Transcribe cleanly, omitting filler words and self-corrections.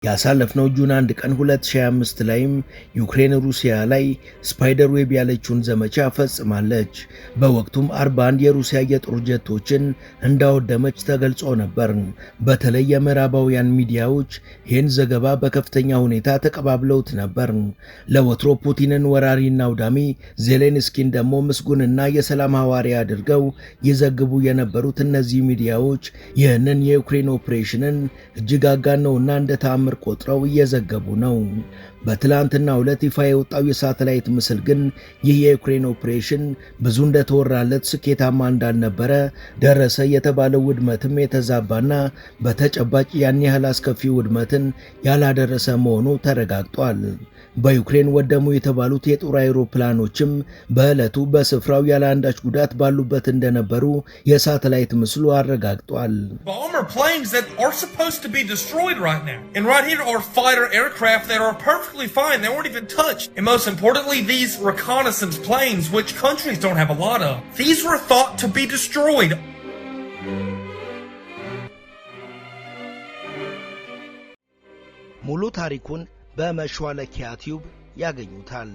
ያሳለፍነው ጁን 1 ቀን 2025 ላይም ዩክሬን ሩሲያ ላይ ስፓይደር ዌብ ያለችውን ዘመቻ ፈጽማለች። በወቅቱም 41 የሩሲያ የጦር ጀቶችን እንዳወደመች ተገልጾ ነበር። በተለይ የምዕራባውያን ሚዲያዎች ይህን ዘገባ በከፍተኛ ሁኔታ ተቀባብለውት ነበር። ለወትሮ ፑቲንን ወራሪና አውዳሚ፣ ዜሌንስኪን ደግሞ ምስጉንና የሰላም ሐዋርያ አድርገው ይዘግቡ የነበሩት እነዚህ ሚዲያዎች ይህንን የዩክሬን ኦፕሬሽንን እጅግ አጋነውና እንደ ተአምር ቆጥረው እየዘገቡ ነው። በትላንትናው ዕለት ይፋ የወጣው የሳተላይት ምስል ግን ይህ የዩክሬን ኦፕሬሽን ብዙ እንደተወራለት ስኬታማ እንዳልነበረ፣ ደረሰ የተባለው ውድመትም የተዛባና በተጨባጭ ያን ያህል አስከፊ ውድመትን ያላደረሰ መሆኑ ተረጋግጧል። በዩክሬን ወደሙ የተባሉት የጦር አውሮፕላኖችም በዕለቱ በስፍራው ያለ አንዳች ጉዳት ባሉበት እንደነበሩ የሳተላይት ምስሉ አረጋግጧል። Bomber planes that are supposed to be destroyed right now. And right here are fighter aircraft that are perfectly fine. They weren't even touched. And most importantly, these reconnaissance planes, which countries don't have a lot of, these were thought to be destroyed. ሙሉ ታሪኩን በመሿለኪያ ቲዩብ ያገኙታል።